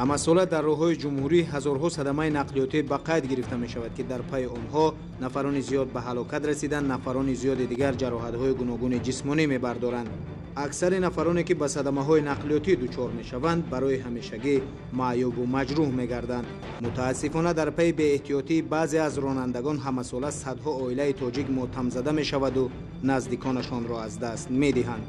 ҳамасола дар роҳҳои ҷумҳурӣ ҳазорҳо садамаи нақлиётӣ ба қайд гирифта мешавад ки дар пайи онҳо нафарони зиёд ба ҳалокат расиданд, нафарони зиёди дигар ҷароҳатҳои гуногуни ҷисмонӣ мебардоранд. аксари нафароне ки ба садамаҳои нақлиётӣ дучор мешаванд барои ҳамешагӣ маъюбу маҷрӯҳ мегарданд. мутаассифона дар пайи беэҳтиётӣ баъзе аз ронандагон ҳамасола садҳо оилаи тоҷик мотамзада мешаваду наздиконашонро аз даст медиҳанд.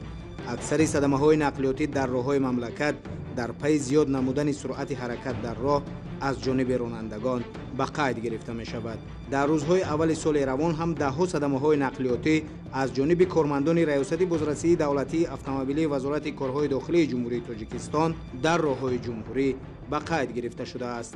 аксари садамаҳои нақлиётӣ дар роҳҳои мамлакат дар пайи зиёд намудани суръати ҳаракат дар роҳ аз ҷониби ронандагон ба қайд гирифта мешавад. дар рӯзҳои аввали соли равон ҳам даҳҳо садамаҳои нақлиётӣ аз ҷониби кормандони раёсати бозрасии давлатии автомобилии вазорати корҳои дохилии ҷумҳурии Тоҷикистон дар роҳҳои ҷумҳурӣ ба қайд гирифта шудааст.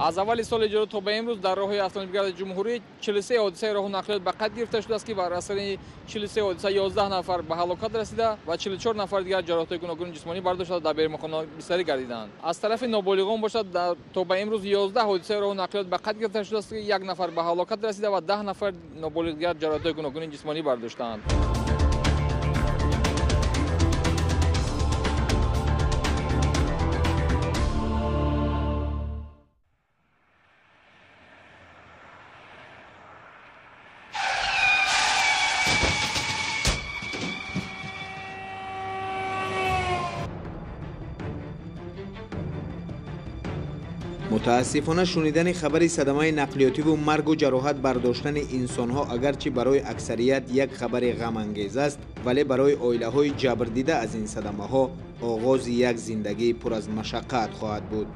аз аввали соли ҷорӣ то ба имрӯз дар роҳҳои автомобилгарои ҷумҳурӣ 43 ҳодисаи роҳу нақлиёт ба қайд гирифта шудааст ки бар асари 43 ҳодиса 11 нафар ба ҳалокат расида ва 44 нафар дигар ҷароҳатҳои гуногуни ҷисмонӣ бардошта дар беримохона бистарӣ гардиданд. аз тарафи ноболиғон бошад то ба имрӯз 11 ҳодисаи роҳу нақлиёт ба қайд гирифта шудааст ки 1 нафар ба ҳалокат расида ва 10 нафар ноболиғ дигар ҷароҳатҳои гуногуни ҷисмонӣ бардоштаанд. мутаассифона шунидани хабари садамаи нақлиётиву маргу ҷароҳат бардоштани инсонҳо агарчи барои аксарият як хабари ғамангез аст, вале барои оилаҳои ҷабрдида аз ин садамаҳо оғози як зиндагии пур аз машаққат хоҳад буд.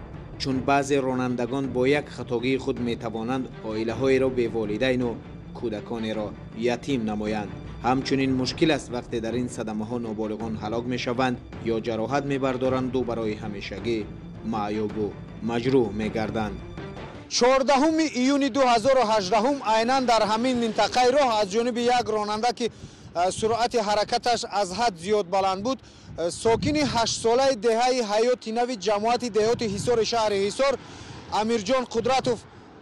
чун баъзе ронандагон бо як хатогии худ метавонанд оилаҳоеро беволидайну кӯдаконеро ятим намоянд. ҳамчунин мушкил аст вақте дар ин садамаҳо ноболиғон ҳалок мешаванд ё ҷароҳат мебардоранду барои ҳамешагӣ маъюбу маҷрӯҳ мегарданд. 14 июни 2018 айнан дар ҳамин минтақаи роҳ аз ҷониби як ронанда ки суръати ҳаракаташ аз ҳад зиёд баланд буд, сокини 8-солаи деҳаи ҳаёти нави ҷамоати деҳоти ҳисори шаҳри ҳисор Амирҷон Қудратов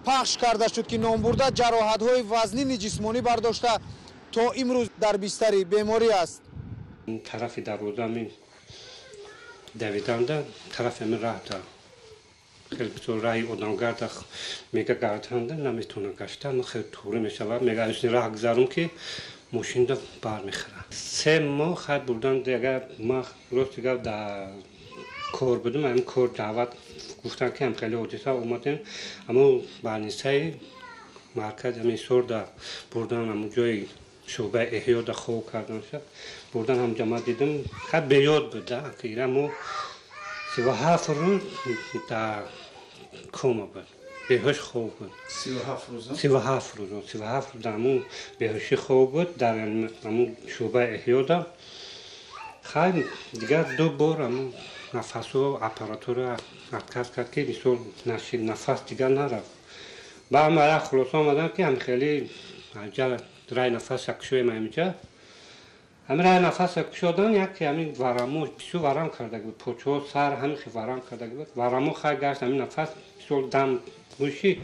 пахш карда шуд ки номбурда ҷароҳатҳои вазнини ҷисмонӣ бардошта то имрӯз дар бистари беморӣ аст. тарафи дарвозами давиданда тарафи ми рафта خیلی بسیار راهی آدم گرد میگه گردنده نمیتونه گشتن خیلی طوری میشود میگه از راه گذارم که ماشین رو بر میخوره 3 ماه خط بردن دیگه ما روز دیگه در کار بودم این کار دعوت گفتن که هم خیلی حادثه اومدن اما برنیسه مرکز همین سور در بردن همون جای شعبه احیا در خوب کردن شد بردن هم جمع دیدم خیلی بیاد بوده که ایرمو 37 روز در کوما بود بهوش خوب بود 37 روز در همون بهوشی خوب بود در همون شعبه احیا دا خیلی دیگر 2 بار همون نفس و اپاراتور اتکاز کرد که بسیار نشید نفس دیگر نرفت با همه خلاص آمدن که هم خیلی رای نفس اکشوی مهمیجه همین رای نفس کشیدن یکی همین ورامو بسیار ورام کرده بود پوچو سر همین خیلی ورام کرده بود ورامو خیلی گشت همین نفس بسیار دم گوشید.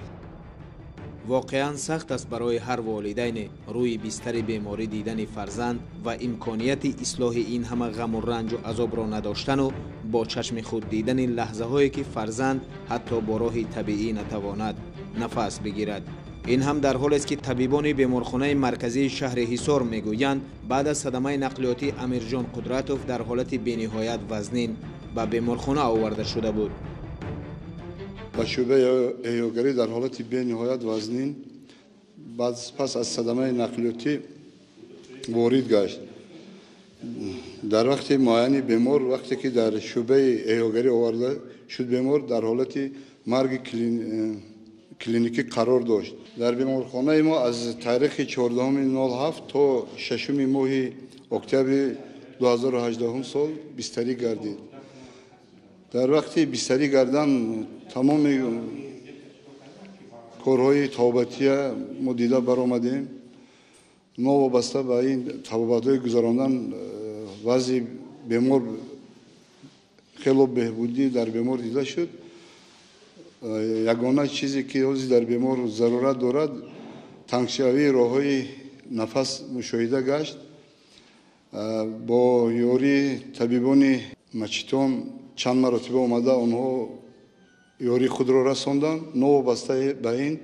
واقعا سخت است برای هر والدین روی بستر بیماری دیدن فرزند و امکانیت اصلاح این همه غم و رنج و عذاب را نداشتن و با چشم خود دیدن لحظه هایی که فرزند حتی با راه طبیعی نتواند نفس بگیرد. این هم در حالی است که طبیبان بیمارخانه مرکزی شهر حصار میگویند بعد از صدمه نقلیاتی امیرجان قدرتوف در حالت بی‌نهایت وزنین به بیمارخانه آورده شده بود. با شعبه احیاگری در حالت بی‌نهایت وزنین پس از صدمه نقلیاتی وارد گشت. در وقت معاینه بیمار وقتی که در شعبه احیاگری آورده شد بیمار در حالت مرگ کلینیکی قرار داشت. در بیمارخانه ما از تاریخ 14/07 تا 6 ماه اکتبر 2018 سال بستری گردید. در وقت بستری گردن تمام کارهای طبابتی ما دیده برآمدیم. نوابسته به این طبابت‌های گذراندن وضع بیمار خیلی بهبودی در بیمار دیده شد. یگانه چیزی که روزی در بیمار ضرورت دارد تنگشوی راههای نفس مشاهده گشت. با یاری طبیبان مچیتان چند مرتبه آمده آنها یاری خود را رساندن. نوابسته به این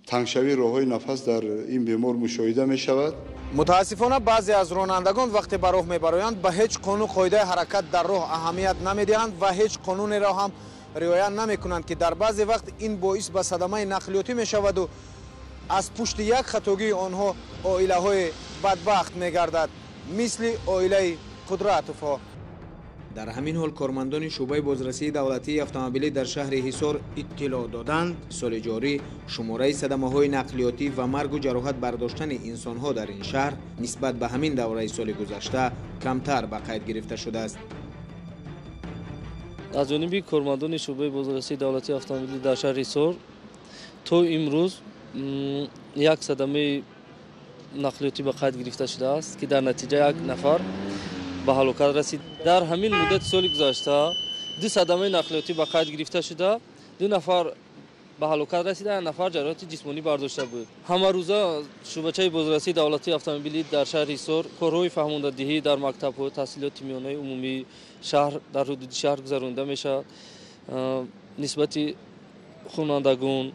تنگشوی راههای نفس در این بیمار مشاهده می شود. متاسفانه بعضی از رانندگان وقتی به راه میبرویند به هیچ قانون قاعده حرکت در راه اهمیت نمیدهند و هیچ قانونی را هم رعایت نمیکنند که در بعضی وقت این باعث به صدمه نقلیاتی می شود و از پشت یک خطاگی آنها عائله های بدبخت میگردد، مثل عائله قدرتوف. در همین حال کارمندان شعبه بازرسی دولتی اتومبیلی در شهر حصار اطلاع دادند سال جاری شماره صدمه‌های نقلیاتی و مرگ و جراحت برداشتن انسان‌ها در این شهر نسبت به همین دوره سال گذشته کمتر به قید گرفته شده است. از جانب کارمندان شعبه بازرسی دولتی اتومبیلی در شهر حصار تا امروز یک صدمه نقلیاتی به قید گرفته شده است که در نتیجه یک نفر به هلاکت رسید. در همین مدت سال گذشته دو صدمه نقلیاتی به قید گرفته شده، دو نفر به هلاکت رسیده، یک نفر جراحت جسمانی برداشته بود. همه روزا شعبه بازرسی دولتی اتومبیلی در شهر حصار کارهای فهماندهی در مکتب‌ها، تحصیلات میانه عمومی شهر در حدود شهر گذرانده میشه. نسبت خوانندگان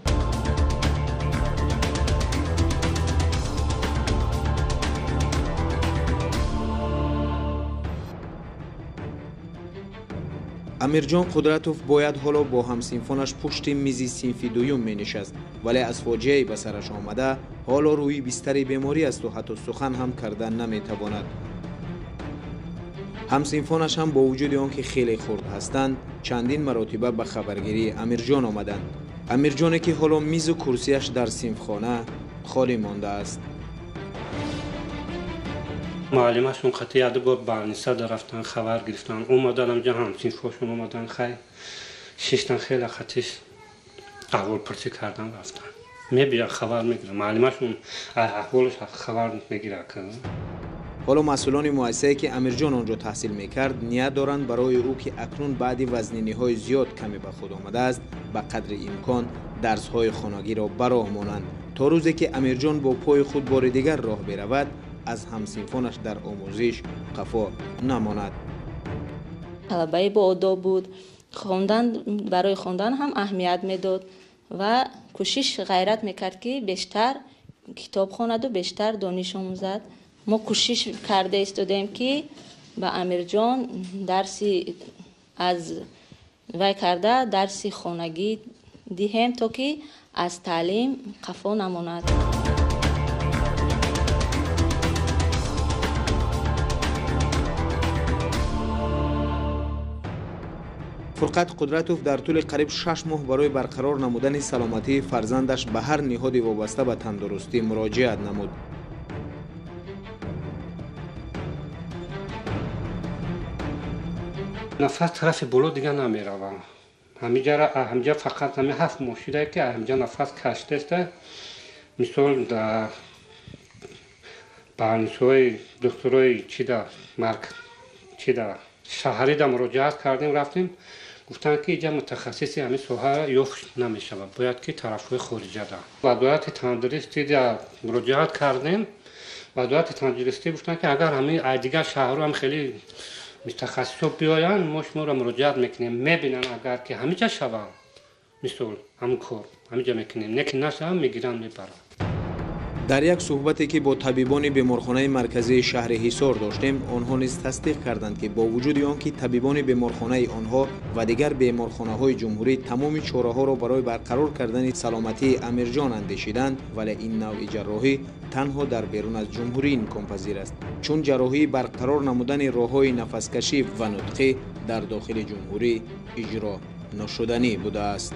امیرجان قدرتوف باید حالا با همسینفانش پشت میز صنف دوم می نشست، ولی از فاجعه‌ای به سرش آمده حالا روی بستر بیماری است و حتی سخن هم کردن نمی تواند. همسینفانش هم با وجود آنکه خیلی خرد هستند چندین مرتبه به خبرگیری امیرجان آمدند. امیرجانی که حالا میز و کرسیش در صنفخانه خالی مانده است. معلمشون قطعی عده بار برنیسه در رفتن خبر گرفتن اومدن همجا همچین فاشون اومدن خیلی ششتن خیلی خطیش احوال پرسی کردن رفتن میبیرن خبر میگیرن معلمشون احوالش خبر میگیرن. حالا مسئولان مؤسسه‌ای که امیرجان آنجا تحصیل میکرد نیت دارند برای او که اکنون بعد وزنینی‌های زیاد کمی به خود آمده است به قدر امکان درس‌های خانگی را براه مانند تا روزی که امیرجان با پای خود بار دیگر راه برود از همسینفانش در آموزش قفا نماند. طلبه با آداب بود، برای خواندن هم اهمیت میداد و کوشش غیرت میکرد که بیشتر کتاب خواند و بیشتر دانش آموزد. ما کوشش کرده ایستادیم که به امیرجان درسی از وی کرده درسی خانگی دهیم تا که از تعلیم قفا نماند. فرقت قدرتوف در طول قریب 6 ماه برای برقرار نمودن سلامتی فرزندش به هر نهادی وابسته به تندرستی مراجعت نمود. نفس طرف بالا دیگه نمیروم. همینجا فقط همین 7 ماه شده که همینجا نفس کشته است. مثال در برنامه‌های دکترای شهری در مراجعت کردیم رفتیم گفتن که اینجا متخصصی همین سوحه یافت نمیشه باید که طرفهای خارجه ده و دولت تندرستی در مراجعت کردیم و دولت تندرستی گفتن که اگر همین دیگر شهر هم خیلی متخصصا بیاین ما شما را مراجعت میکنیم میبینن اگر که همینجا شوه مثل همون کار همینجا میکنیم نه که نشه میگیرن میبرن. در یک صحبتی که با طبیبان بیمارخانه مرکزی شهر حصار داشتیم آنها نیز تصدیق کردند که با وجود آنکه طبیبان بیمارخانه آنها و دیگر بیمارخانه‌های جمهوری تمام چاره‌ها را برای برقرار کردن سلامتی امیرجان اندیشیدند ولی این نوع جراحی تنها در بیرون از جمهوری امکان پذیر است چون جراحی برقرار نمودن راه‌های نفس‌کشی و نطقی در داخل جمهوری اجرا نشدنی بوده است.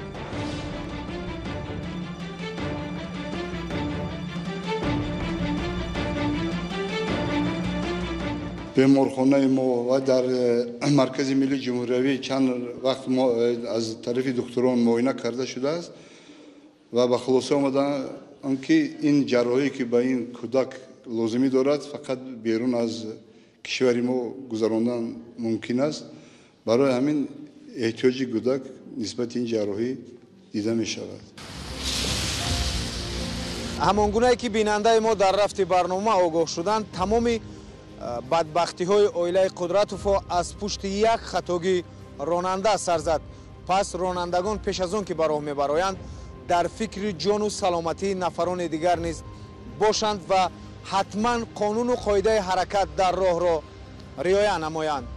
بیمارخانه ما و در مرکز ملی جمهوری چند وقت ما از طرف دکتران معاینه کرده شده است و به خلاصه آمدن آنکه این جراحی که به این کودک لازمی دارد فقط بیرون از کشور ما گذراندن ممکن است. برای همین احتیاج کودک نسبت این جراحی دیده می شود. همانگونه که بیننده ما در رفت برنامه آگاه شدند تمامی بدبختی های عائله قدرتوف از پشت یک خطاگی راننده سر زد. پس رانندگان پیش از آن که به راه میبرایند در فکر جان و سلامتی نفران دیگر نیز باشند و حتما قانون و قاعده حرکت در راه را رعایت نمایند.